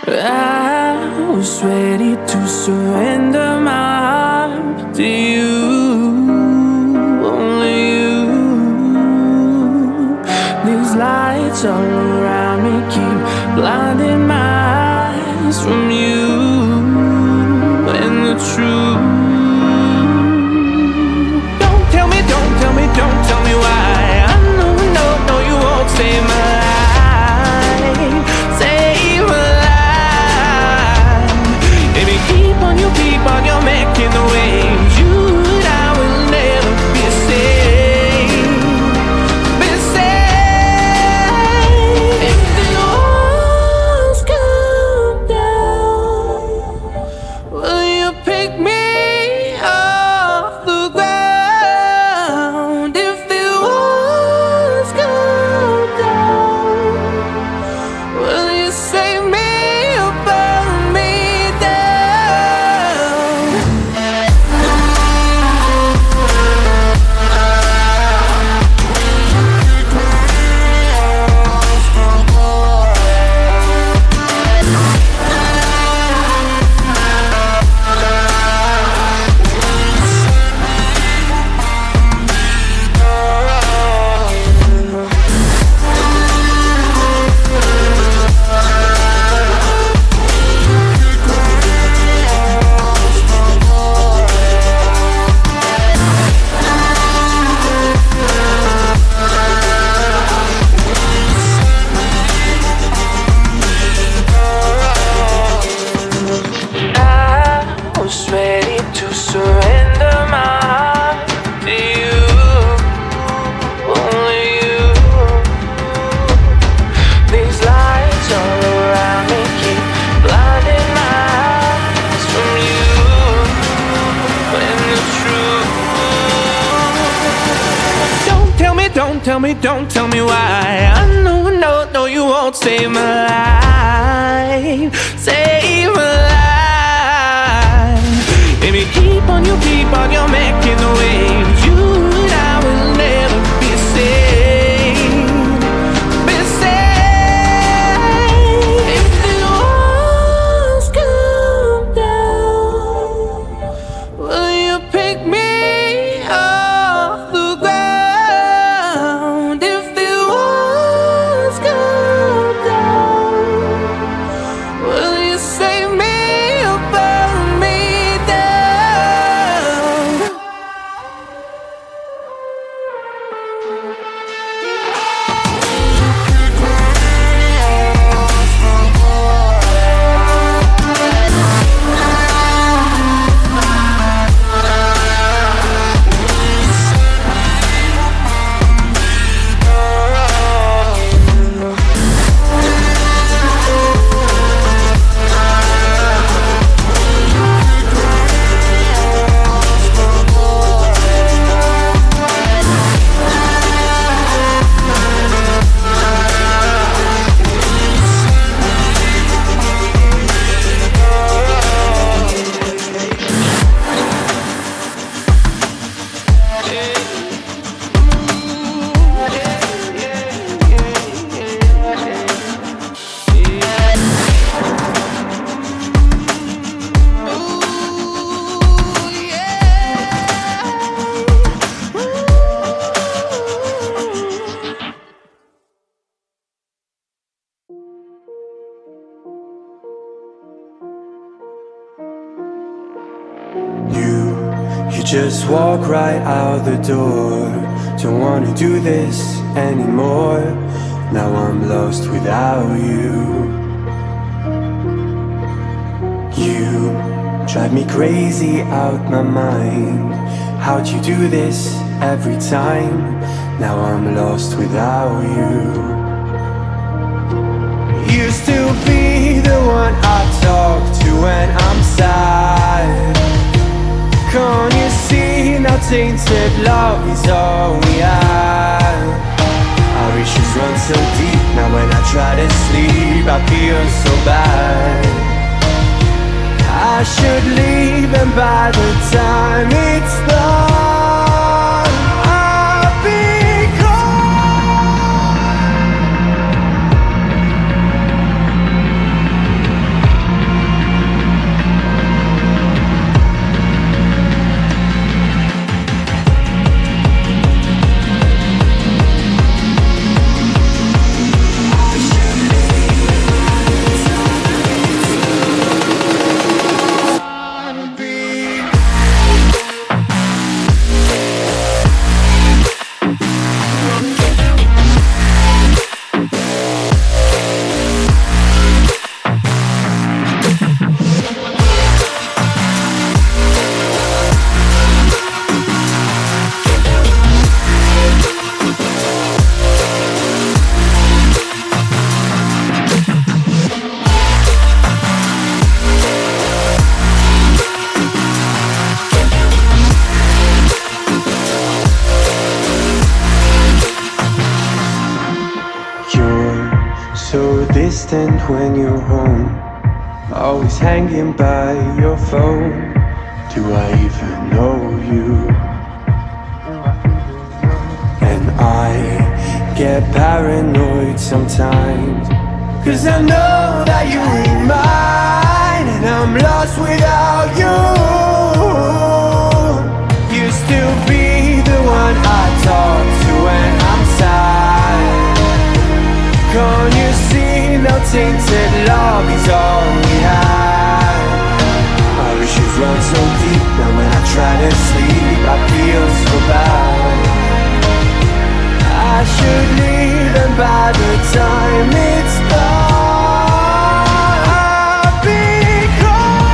I was ready to surrender my heart to you, only you. These lights all around me keep blinding my eyes from you and the truth. Don't tell me, don't tell me, don't tell me why. I know, no, no, you won't save my life, save my life. Baby, keep on, you're making the waves. You and I will never be safe, be safe. If the walls come down, will you pick me off the ground? If the walls come down, will you save me or burn me down? I was ready to surrender my heart to you, only you. These lights all around me keep blinding my eyes from you and the truth. Don't tell me, don't tell me, don't tell me why. I know, no, no, you won't save my life, save my life. Baby, keep on, you're making the waves. You and I will never be safe, be safe. If the walls come down, will you pick me off the ground? If the walls come down, will you save me or burn me down? You just walk right out the door. Don't wanna do this anymore. Now I'm lost without you. You drive me crazy out my mind. How'd you do this every time? Now I'm lost without you. Used to be the one I talk to when I'm sad. Can't you see now tainted love is all we have? Our issues run so deep, now when I try to sleep I feel so bad. I should leave and by the time it's done I'll be gone. so distant when you're home, always hanging by your phone. Do I even know you? And I get paranoid sometimes, 'cause I know that you ain't mine, and I'm lost without you. Used to be the one I talk to when I'm sad. Can't you see now tainted love is all we have? Our issues run so deep, now when I try to sleep I feel so bad. I should leave, and by the time it's done I'll be gone.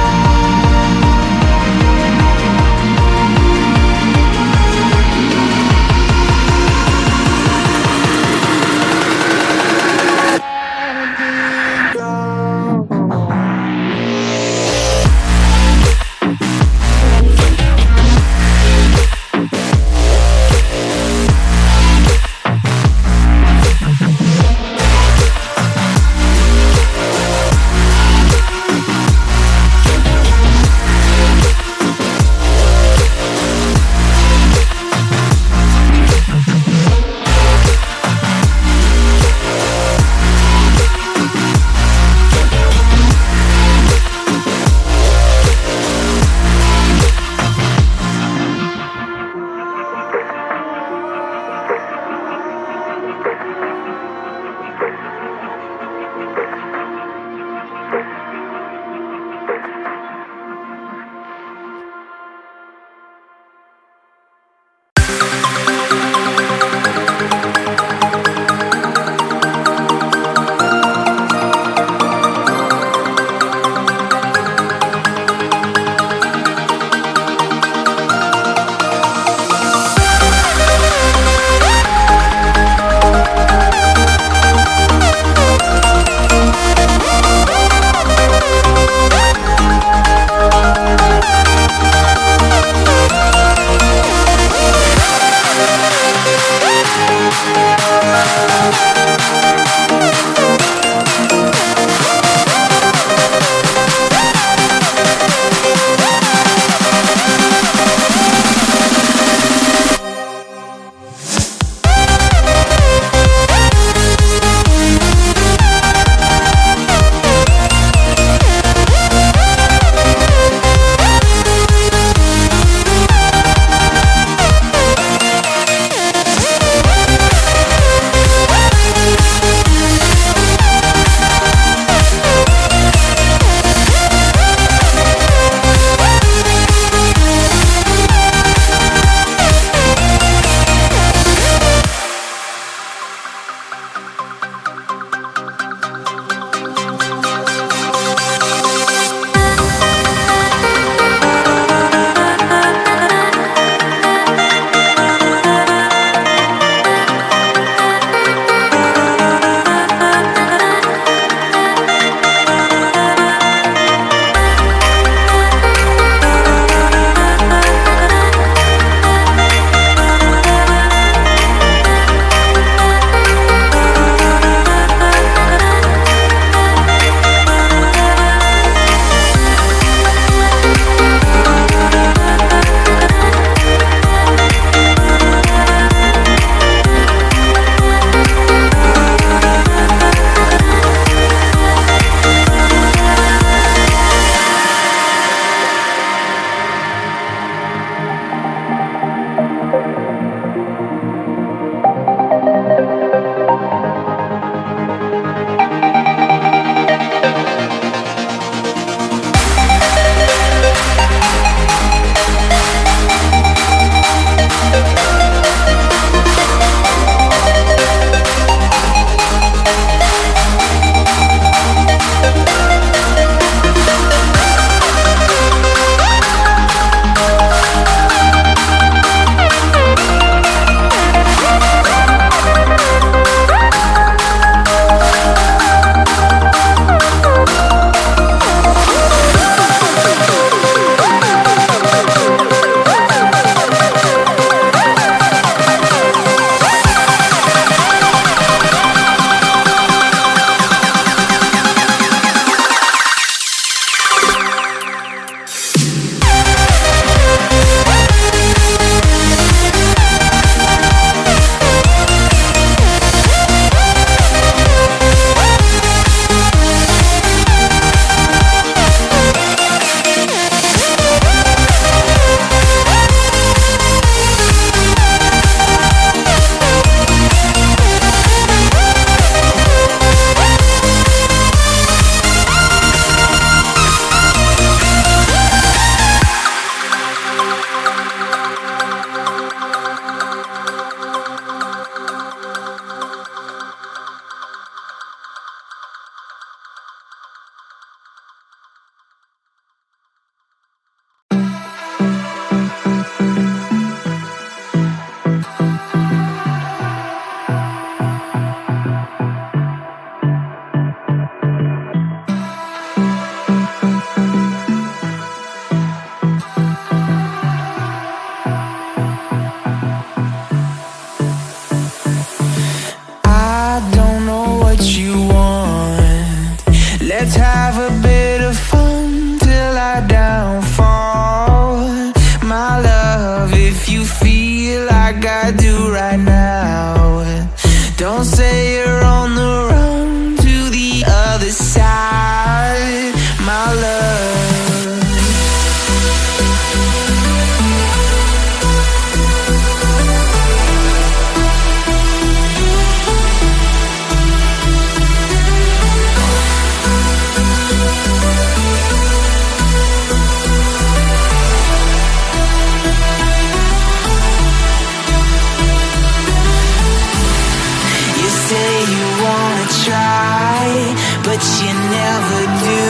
but you never do.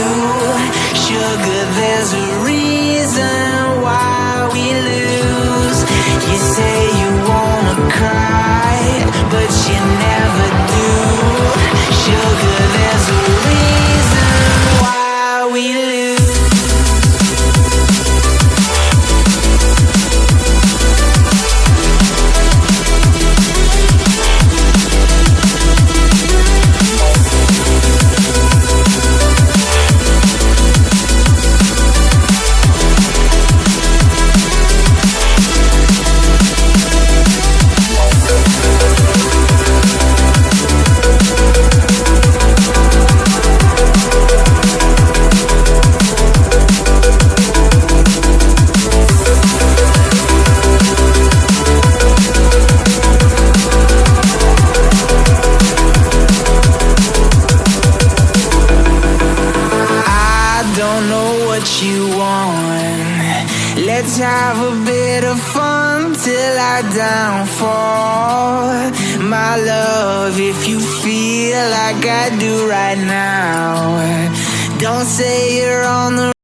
Sugar, there's a reason why we lose. You say you wanna cry, but you never do. Sugar, there's a reason why we lose. Let's have a bit of fun till I downfall. My love, if you feel like I do right now, don't say you're on the